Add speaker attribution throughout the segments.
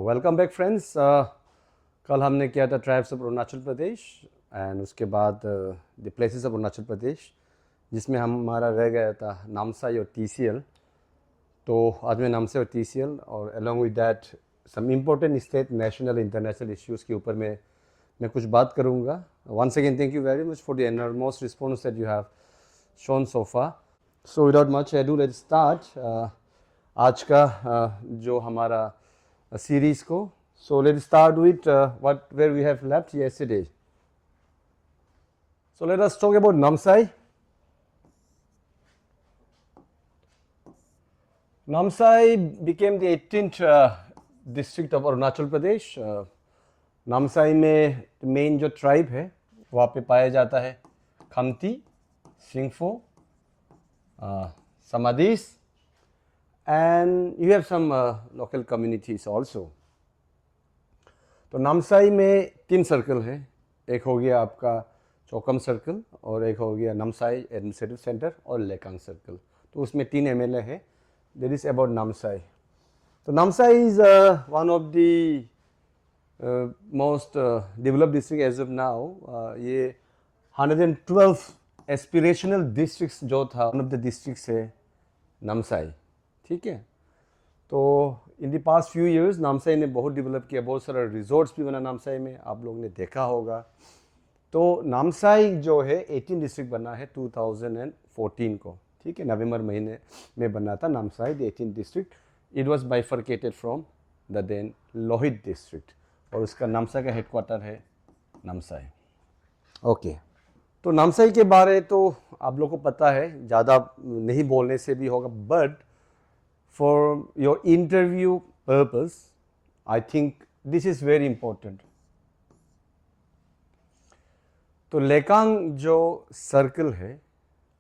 Speaker 1: Welcome back friends. कल हमने किया था tribes of Arunachal Pradesh and उसके बाद द प्लेसेस ऑफ अरुणाचल प्रदेश, जिसमें हमारा रह गया था नामसाई और टीसीएल। तो आज मैं नामसाई और टीसीएल और along with that some important state national international issues के ऊपर मैं कुछ बात करूँगा। Once again thank you very much for the enormous response that you have shown so far. So without much ado let's start आज का जो हमारा सीरीज को। So let's start with where we have left yesterday. So let us talk about Namsai. Namsai became the 18th district of Arunachal Pradesh. Namsai में main जो tribe है वहाँ पे पाया जाता है Khamti, Singpho, समाधीस, and you have some local communities also. तो नामसाई में 3 सर्कल है। एक हो गया आपका चौकम सर्कल और एक हो गया नामसाई एडमिनिस्ट्रेटिव सेंटर और लेकांग सर्कल। तो उसमें 3 एमएलए है। That is about Namsai. तो Namsai is one of the most developed district as of now. ये 112 एस्पिरेशनल डिस्ट्रिक्ट्स जो था, वन ऑफ द डिस्ट्रिक्ट्स है नामसाई। ठीक है। तो in the past few years Namsai ने बहुत डेवलप किया, बहुत सारा रिजॉर्ट्स भी बना नामसाई में, आप लोगों ने देखा होगा। तो नामसाई जो है 18 डिस्ट्रिक्ट बना है 2014 को। ठीक है, नवंबर महीने में बना था Namsai the 18 district. It was bifurcated from the then Lohit district और उसका नामसाई का हेडक्वार्टर है नामसाई। ओके, तो नामसाई के बारे तो आप लोग को पता है, ज़्यादा नहीं बोलने से भी होगा, but for your interview purpose, I think this is very important. तो लेकांग जो सर्कल है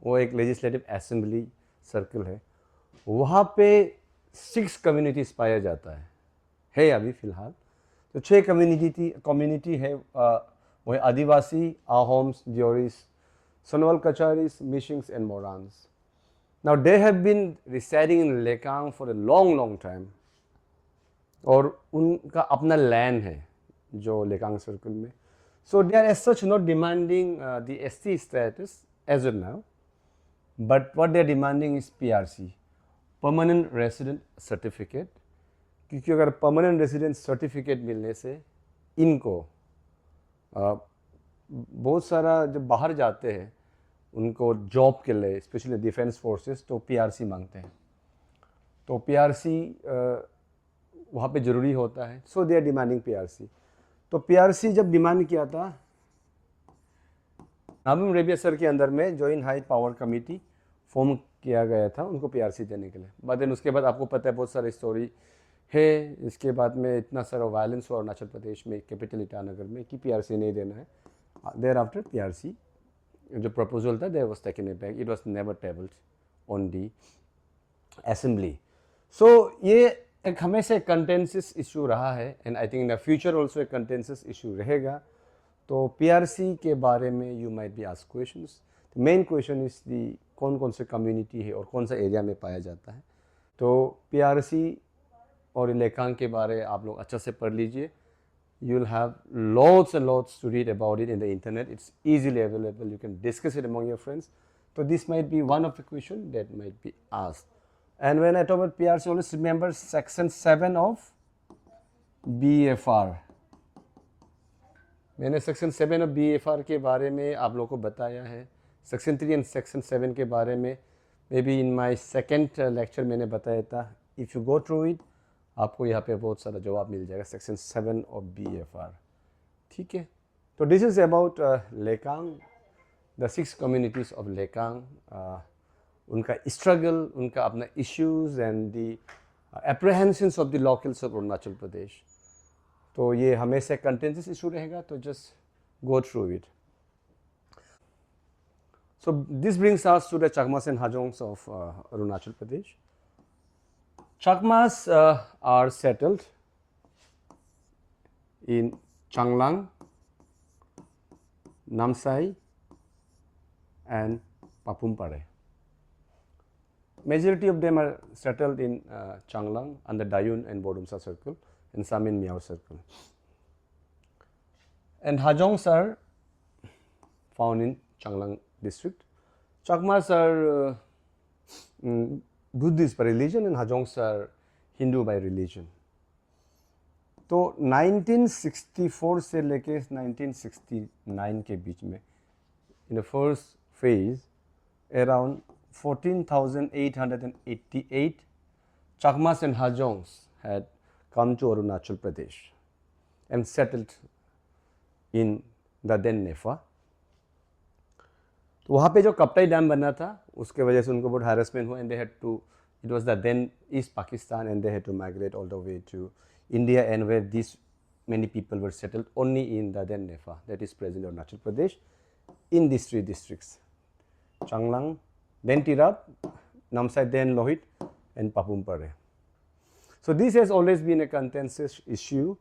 Speaker 1: वो एक लेजिस्लेटिव असेंबली सर्कल है। वहाँ पे 6 कम्युनिटीज पाया जाता है अभी फ़िलहाल। तो 6 कम्युनिटी है। वो है Adivasi, Ahoms, Deoris, Sonowal Kacharis, Mishings and Morans. Now they have been residing in Lekang for a long time और उनका अपना लैंड है जो लेकांग सर्कल में। So they are as such not demanding the ST status as of now, but what they are demanding is PRC, Permanent Resident Certificate, क्योंकि अगर permanent resident certificate मिलने से इनको बहुत सारा जब बाहर जाते हैं उनको जॉब के लिए, स्पेशली डिफेंस फोर्सेस, तो पीआरसी मांगते हैं। तो पीआरसी वहाँ पे ज़रूरी होता है। सो दे आर डिमांडिंग पीआरसी। तो पीआरसी जब डिमांड किया था, नाबम रेबिया सर के अंदर में joint high power committee form किया गया था उनको पीआरसी देने के लिए। बट देन उसके बाद आपको पता है बहुत सारी स्टोरी है। इसके बाद में इतना सारा वायलेंस हुआ अरुणाचल प्रदेश में, कैपिटल ईटानगर में, कि पीआरसी नहीं देना है। देयर आफ्टर पीआरसी जो प्रपोजल था there was taken it back, it was never tabled on the assembly. So ये एक हमेशा कंटेंसस इशू रहा है and I think in the future also एक कंटेंसस इशू रहेगा। तो पीआरसी के बारे में you might be ask questions. Main question is the कौन से कम्युनिटी है और कौन सा एरिया में पाया जाता है। तो पीआरसी और लेकांग के बारे आप लोग अच्छा से पढ़ लीजिए। You'll have lots and lots to read about it in the internet. It's easily available. You can discuss it among your friends. So this might be one of the questions that might be asked. And when I talk about PRC, always remember section 7 of BFR. मैंने section 7 of BFR के बारे में आप लोगों को बताया है। Section 3 and section 7 के बारे में may be in my second lecture मैंने बताया था। If you go through it, आपको यहाँ पे बहुत सारा जवाब मिल जाएगा। Section 7 of BFR। ठीक है। तो this is about Lekang, the 6 communities of Lekang, उनका स्ट्रगल, उनका अपना issues and the apprehensions of the locals of Arunachal Pradesh. तो ये हमेशा कंटेंसस इशू रहेगा, तो just go through it. So this brings us to the Chakmas and Hajongs of Arunachal Pradesh. Chakmas are settled in Changlang, Namsai and Papumpare. Majority of them are settled in Changlang under Dayun and Bodumsa circle, and some in Miao circle. And Hajongs are found in Changlang district. Chakmas are Buddhist by religion and Hajongs are Hindu by religion. तो 1964 से लेके 1969 के बीच में in the first phase around 14,888 Chakmas and Hajongs had come to Arunachal Pradesh and settled in the then Nefa. तो वहाँ पे जो कप्ताई डैम बना था उसके वजह से उनको बहुत harassment हुआ and they had to, it was the then East Pakistan and they had to migrate all the way to India and where these many people were settled only in the then Nefa, that is present Arunachal Pradesh, in these three districts, Changlang, then Tirap, Namsai, then Lohit and Papumpare. So this has always been a contentious issue.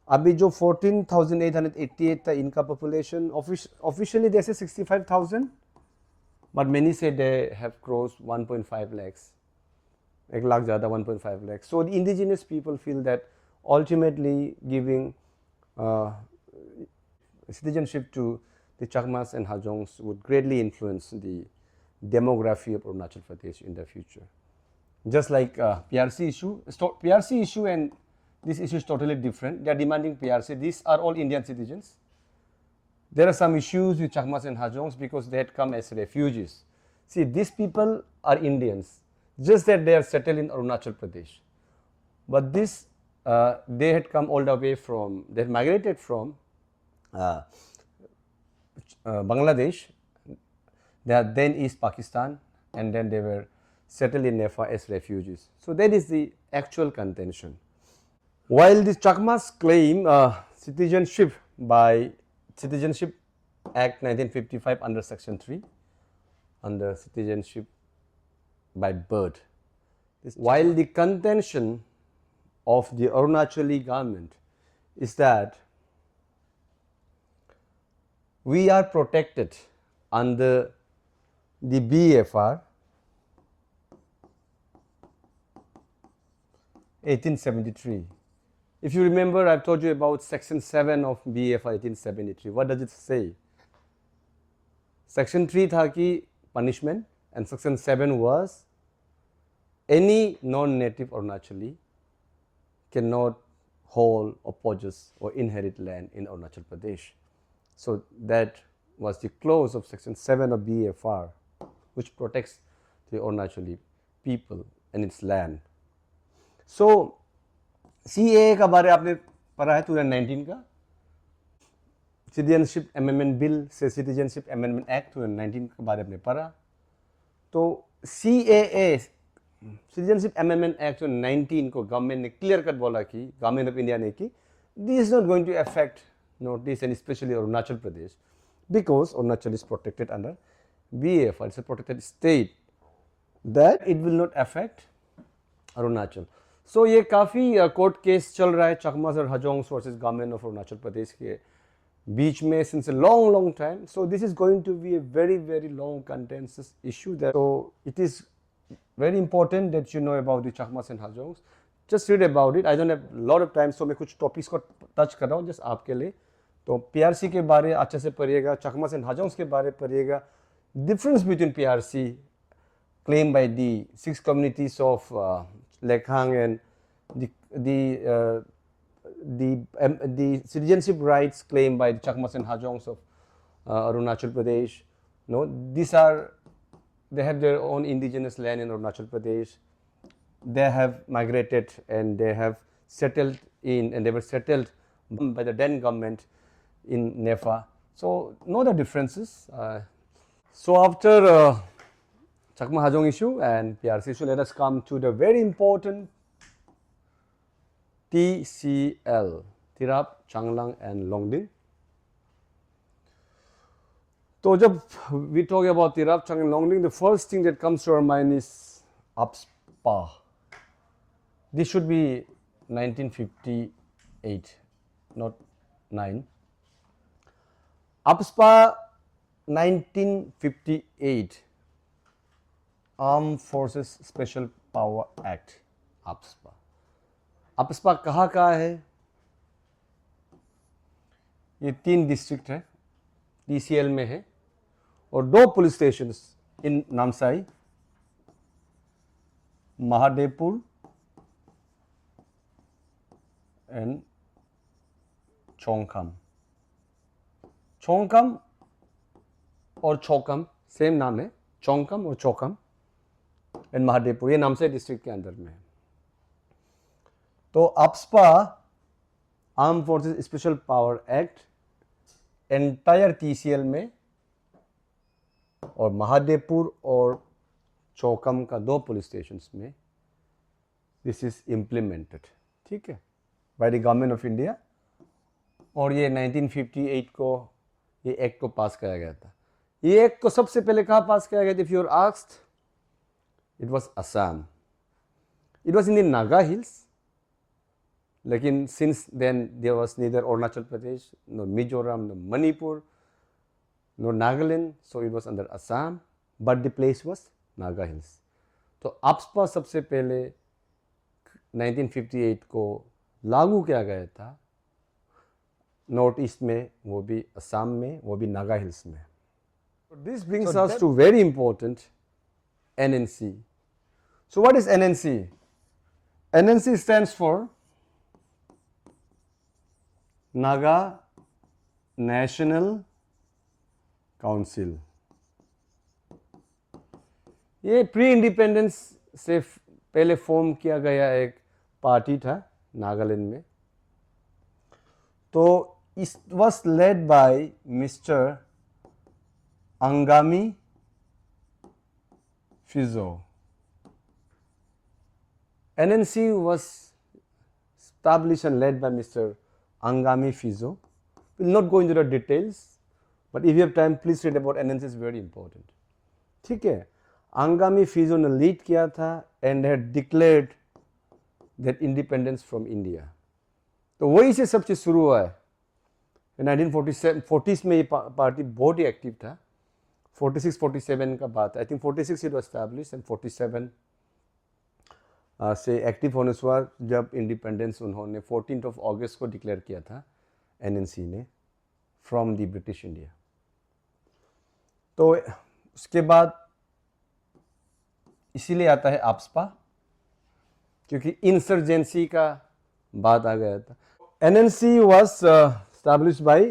Speaker 1: अभी जो 14,888 था इनका population, officially they say 65,000, but many say they have crossed 1.5 lakhs. 1 lakh ज़्यादा 1.5 lakhs. So the indigenous people feel that ultimately giving citizenship to the Chakmas and Hajongs would greatly influence the demography of Arunachal Pradesh in the future. Just like PRC issue and this issue is totally different. They are demanding PRC. These are all Indian citizens. There are some issues with Chakmas and Hajongs because they had come as refugees. See, these people are Indians, just that they are settled in Arunachal Pradesh. But this, they had come all the way from, they had migrated from Bangladesh, they are then East Pakistan, and then they were settled in Nefa as refugees. So that is the actual contention. While the Chakmas claim citizenship by Citizenship Act 1955 under Section 3, under citizenship by birth, while the contention of the Arunachali government is that we are protected under the BFR 1873. If you remember, I've told you about Section 7 of BFR 1873. What does it say? Section 3 था कि punishment and Section 7 was any non-native Arunachali cannot hold or possess or inherit land in Arunachal Pradesh. So that was the clause of Section 7 of BFR which protects the Arunachali people and its land. So CAA का बारे आपने पढ़ा है 2019 का, citizenship amendment bill से citizenship amendment act 2019 के बारे में पढ़ा. तो CAA सिटीजनशिप अमेंडमेंट एक्ट 2019 को गवर्नमेंट ने क्लियर कट बोला कि गवर्नमेंट ऑफ इंडिया ने कि this is not going to affect North East and especially Arunachal Pradesh because Arunachal is protected under BFR, it's a protected state, that it will not affect Arunachal. So ये काफ़ी court case चल रहा है चकमास और Hajongs versus government of Arunachal Pradesh के बीच में since a long time. So this is going to be a very long contentious issue. So it is very important that you know about the Chakmas and Hajongs. Just read about it. I don't have a lot of time, so मैं कुछ topics को touch कर रहा हूँ just आपके लिए. तो PRC के बारे अच्छे से पढ़िएगा, Chakmas and Hajongs के बारे पढ़िएगा. Difference between PRC claimed by the 6 communities of Lekhang and the citizenship rights claimed by the Chakmas and Hajongs of Arunachal Pradesh. No, these are, they have their own indigenous land in Arunachal Pradesh. They have migrated and they have settled in, and they were settled by the then government in Nefa. So know the differences. So after Chakma Hajong issue and PRC issue, let us come to the very important TCL, Tirap, Changlang and Longding. So जब we talk about Tirap, Changlang, Longding, the first thing that comes to our mind is APSPA. This should be 1958, not 9. APSPA 1958 arm forces special power act, AFSPA। AFSPA कहाँ है? ये 3 district है, TCL में है, और 2 police stations in Namsai, Mahadevpur and Chowkham. Chowkham और Chowkham same नाम है, चौंकम और चौकम एंड महादेवपुर, ये नामसाई डिस्ट्रिक्ट के अंदर में है। तो AFSPA, arm forces special power act, entire TCL में और महादेवपुर और चौकम का 2 पुलिस स्टेशंस में दिस इज इम्प्लीमेंटेड, ठीक है, by the government of India. और ये 1958 को ये एक्ट को पास किया गया था। ये एक्ट को सबसे पहले कहाँ पास किया गया था? If you are asked, it was Assam. It was in the Naga Hills, लेकिन since then there was neither Arunachal Pradesh, no Mizoram, no Manipur, no Nagaland, so it was under Assam, but the place was Naga Hills. तो AFSPA सबसे पहले 1958 को लागू किया गया था नॉर्थ ईस्ट में, वो भी असम में, वो भी नागा हिल्स में। This brings us to very important NNC। So what is NNC? NNC stands for Naga National Council. ये प्री इंडिपेंडेंस से पहले फॉर्म किया गया एक पार्टी था नागालैंड में। तो it was led by mister Angami Phizo. NNC was established and led by Mr. Angami Fizo. We'll not go into the details, but if you have time, please read about NNC, is very important. ठीक है, अंगामी फिजो ने lead किया था and had declared that independence from India. तो वही से सब चीज़ शुरू हुआ है। 1940s में ये पार्टी बहुत ही एक्टिव था। 46-47 का बात है, I think 46 it was established and 47 से एक्टिव होने से हुआ जब इंडिपेंडेंस उन्होंने 14 अगस्त को डिक्लेयर किया था NNC ने फ्रॉम द ब्रिटिश इंडिया। तो उसके बाद इसीलिए आता है AFSPA, क्योंकि इंसर्जेंसी का बात आ गया था। NNC was established by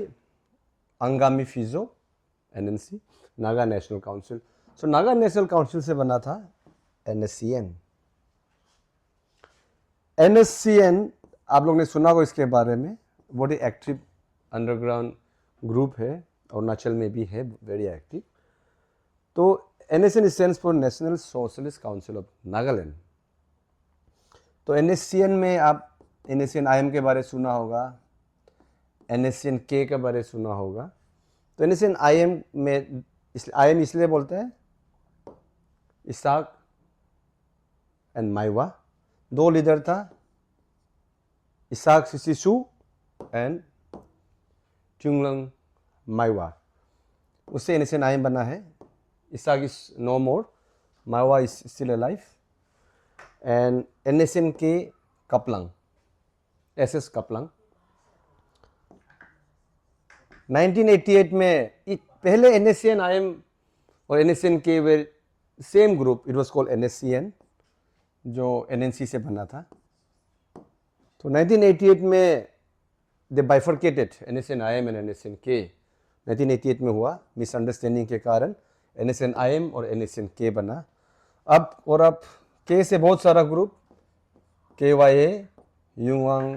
Speaker 1: Angami Phizo, NNC, Naga National Council. So Naga National Council से बना था NSCN। NSCN आप लोग ने सुना हो इसके बारे में, बहुत ही एक्टिव अंडरग्राउंड ग्रुप है, अरुणाचल में भी है वेरी एक्टिव। तो NSCN stands for national socialist council of Nagaland. तो NSCN में आप NSCN IM के बारे सुना होगा, NSCN K के बारे सुना होगा। तो NSCN IM में IM इसलिए बोलते हैं, इसाक एंड माइवा, 2 लीडर था, इसाक सिसिसु एंड चुंगलंग माइवा। उससे NSCN IM बना है। Isak is no more, Muivah is still alive, and NSCN K Khaplang, SS Khaplang. 1988 में पहले NSCN IM और NSCN K वे same group, it was called NSCN, जो NNC से बना था। तो 1988 में they bifurcated, NSCN IM and NSCN K 1988 में हुआ, मिसअंडरस्टैंडिंग के कारण NSCN IM और NSCN K बना। अब K से बहुत सारा group, KYA, युवांग,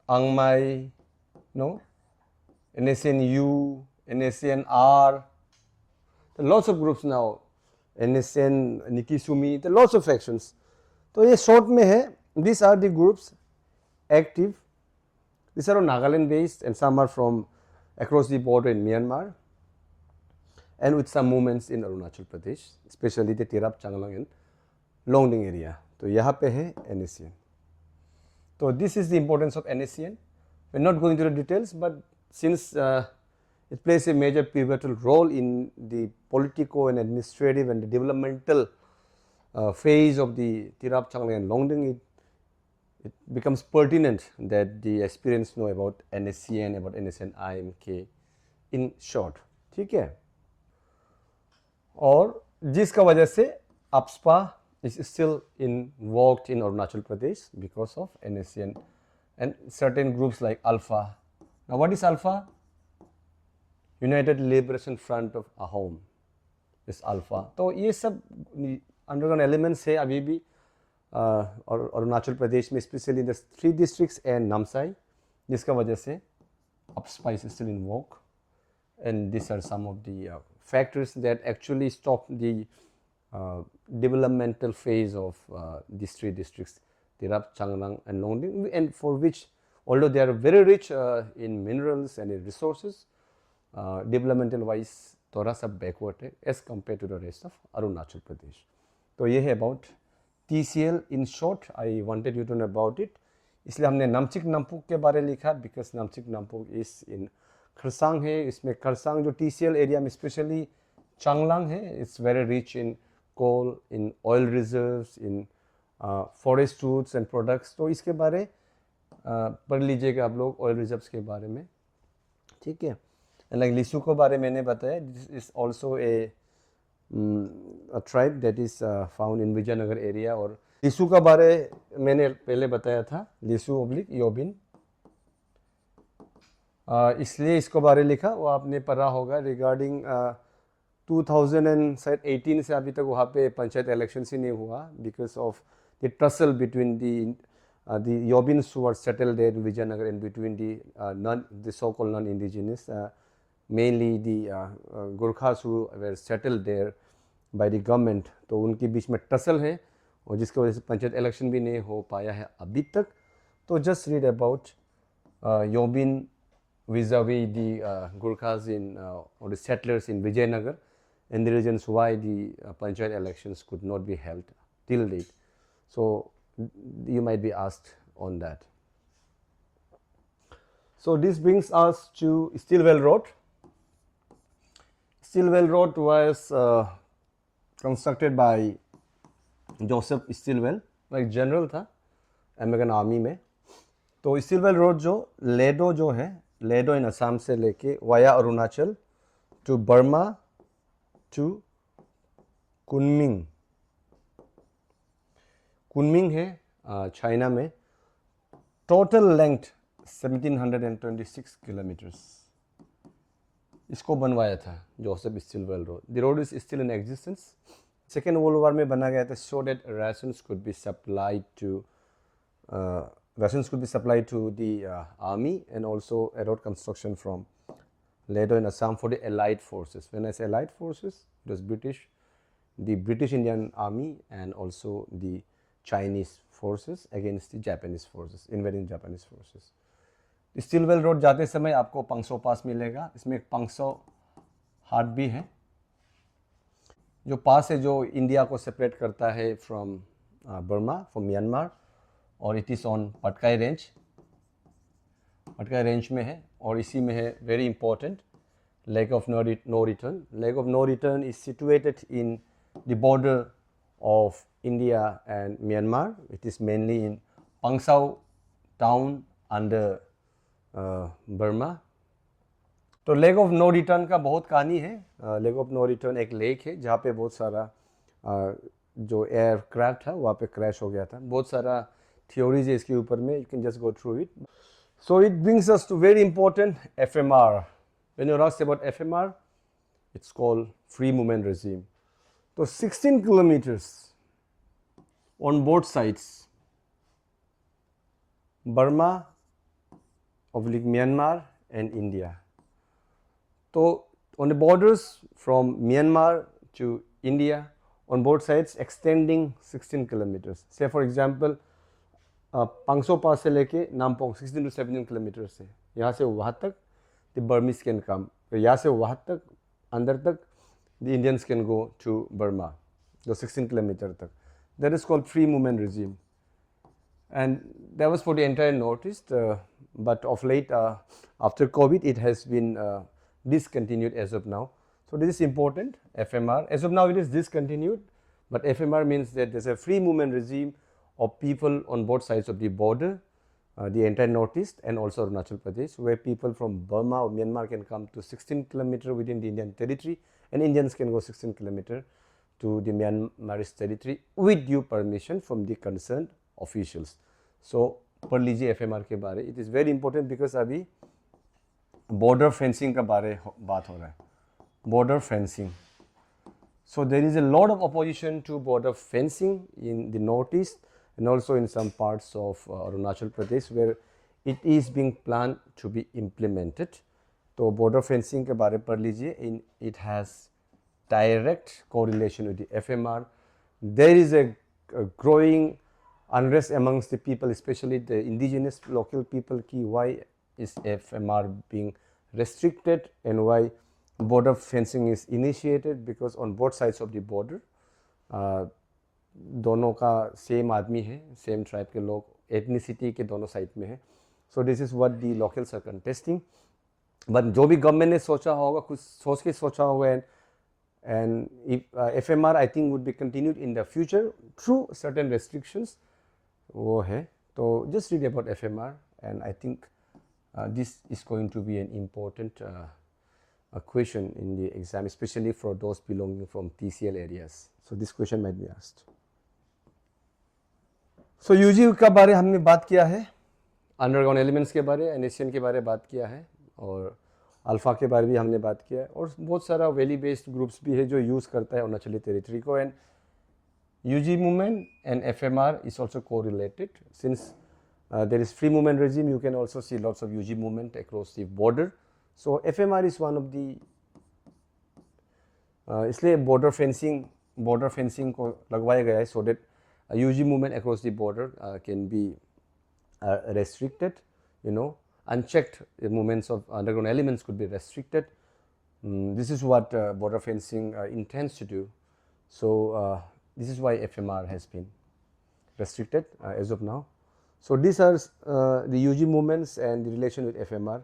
Speaker 1: अंगमाई, no, NSCN U, NSCN R, there are lots of groups now, NSCN Nikisumi, there are lots of factions. तो ये शॉर्ट में है, these are the groups active. These are all Nagaland based and some are from across the border in Myanmar and with some movements in Arunachal Pradesh, especially the Tirap, Changlang and Longding area. तो यहाँ पे है NSCN. So this is the importance of NSCN. We're not going to the details, but since It plays a major pivotal role in the political and administrative and the developmental phase of the Tirap, Changlang and Longding. It becomes pertinent that the aspirants know about NSCN, about NSN IMK in short. ठीक है, और जिसका वजह से APSPA is still invoked in Arunachal Pradesh because of NSCN and certain groups like Alpha. Now what is Alpha? United Liberation Front of Ahom is Alpha. तो ये सब underground elements है अभी भी और अरुणाचल प्रदेश में, specially in the 3 districts and Namsai, जिसका वजह से APSPA is still invoked, and these are some of the factors that actually stop the developmental phase of these 3 districts, Tirap, Changlang and Longding, and for which, although they are very rich in minerals and in resources, developmental wise थोड़ा सा backward है as compared to the rest of Arunachal Pradesh. तो ये है about TCL in short. I wanted you to know about it. इसलिए हमने नामचिक नामपुक के बारे में लिखा, because Namchik नामपुक is in Kharsang है. इसमें खरसांग जो TCL एरिया में स्पेशली चांगलांग है, it's very rich in coal, in oil reserves, in forest roots and products. तो इसके बारे पढ़ लीजिएगा आप लोग ऑयल रिजर्व्स के बारे में, ठीक है. एंड लाइक लिसू के बारे में मैंने बताया, this is also a tribe that is found in Vijaynagar area. और लिसू का बारे मैंने पहले बताया था, लिसू ओब्लिक योबिन, इसलिए इसको बारे लिखा, वो आपने पढ़ा होगा रिगार्डिंग 2018 से अभी तक वहाँ पे पंचायत इलेक्शन ही नहीं हुआ because of the tussle between the Yobins who were settled there in Vijayanagar and between the so-called non-indigenous, mainly the Gurkhas who were settled there by the government. तो उनके बीच में टसल है और जिसकी वजह से पंचायत इलेक्शन भी नहीं हो पाया है अभी तक. तो just read about Yobin vis-a-vis the Gurkhas or the settlers in Vijayanagar and the reasons why the panchayat elections could not be held till date. So you might be asked on that. So this brings us to Stilwell Road. Stilwell Road was constructed by Joseph Stilwell, एक general था American army में. तो Stilwell road जो लेडो जो है, लेडो इन असम से लेके via Arunachal to Burma to Kunming. Kunming है चाइना में. Total length 1726 kilometers. इसको बनवाया था Joseph Stilwell road. The road is still in existence. Second World War में बना गया था so that rations could be supplied to the army, and also a road construction from Ledo in Assam for the allied forces. When I say allied forces, it was British, the British Indian Army and also the Chinese forces against the Japanese forces, invading Japanese forces. Stilwell road जाते समय आपको पंगसो पास मिलेगा. इसमें एक पंगसो हाट भी है, जो पास है जो इंडिया को सेपरेट करता है फ्रॉम बर्मा, फ्रॉम म्यांमार, और it is on Patkai range. Patkai range में है और इसी में है very important Lake of No Return. Lake of No Return is situated in the border of India and Myanmar. It is mainly in Pangsau town under Burma. तो lake of No return का बहुत कहानी है. Lake of No return एक lake है जहाँ पे बहुत सारा जो एयरक्राफ्ट है वहाँ पे क्रैश हो गया था. बहुत सारा थियोरीज है इसके ऊपर में, you can just go through it. So it brings us to very important FMR. When you ask about FMR, it's called free movement regime. तो 16 kilometers on both sides, Burma, Myanmar and India. So on the borders from Myanmar to India, on both sides extending 16 kilometers. Say for example, Pangso Pass से लेके Nampong 16 to 17 kilometers है. यहाँ से वहाँ तक the Burmese can come. यहाँ से वहाँ तक अंदर तक the Indians can go to Burma, the 16 kilometer tak. That is called free movement regime, and that was for the entire northeast. But of late, after COVID, it has been discontinued as of now. So this is important, FMR. As of now it is discontinued, but FMR means that there's a free movement regime of people on both sides of the border, the entire northeast and also Arunachal Pradesh, where people from Burma or Myanmar can come to 16 kilometers within the Indian territory, and Indians can go 16 kilometers to the Myanmar's territory with due permission from the concerned officials. So पढ़ लीजिए FMR के बारे. It is very important because अभी border fencing का बारे बात हो रहा है. Border fencing. So there is a lot of opposition to border fencing in the northeast and also in some parts of Arunachal Pradesh where it is being planned to be implemented. तो border fencing के बारे पढ़ लीजिए. It has direct correlation with the FMR. There is a growing unrest amongst the people, especially the indigenous local people, ki why is FMR being restricted and why border fencing is initiated, because on both sides of the border दोनों का same आदमी है, same tribe के लोग, ethnicity के दोनों side में है. So this is what the locals are contesting. But जो भी गवर्नमेंट ने सोचा होगा, कुछ सोच के सोचा होगा, and if FMR I think would be continued in the future through certain restrictions, वो है. तो just read about FMR and I think this is going to be an important a question in the exam, especially for those belonging from TCL areas. So this question might be asked. So UG का बारे हमने बात किया है, underground elements के बारे, NaCN के बारे बात किया है, और अल्फ़ा के बारे भी हमने बात किया है, और बहुत सारा वैली बेस्ड ग्रुप्स भी है जो यूज़ करता है अरुणाचली टेरिटरी को. And UG movement and FMR is also correlated. Since there is free movement regime, you can also see lots of UG movement across the border. So FMR is one of the इसलिए border fencing को लगवाया गया है, so that UG movement across the border can be restricted. You know, unchecked movements of underground elements could be restricted. This is what border fencing intends to do. So this is why FMR has been restricted as of now. So these are the UG movements and the relation with FMR.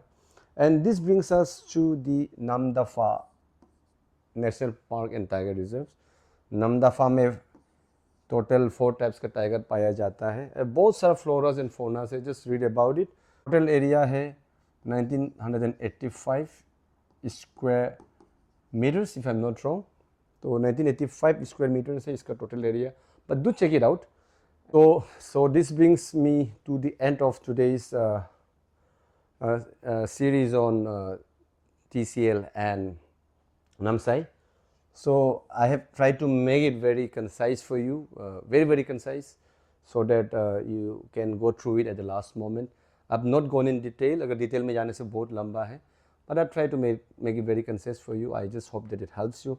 Speaker 1: And this brings us to the Namdapha National Park and Tiger Reserves. Namdapha में total 4 types का tiger पाया जाता है. बहुत सारा floras and फौनास है, just read about it. Total area है 1985 square meters if I'm not wrong. तो 1985 square meters है इसका total area, but do check it out. So this brings me to the end of today's series on TCL and Namsai. So I have tried to make it very concise for you, very concise, so that you can go through it at the last moment. I've not gone in detail, अगर detail में जाने से बहुत लंबा है, but I've tried to make it very concise for you. I just hope that it helps you.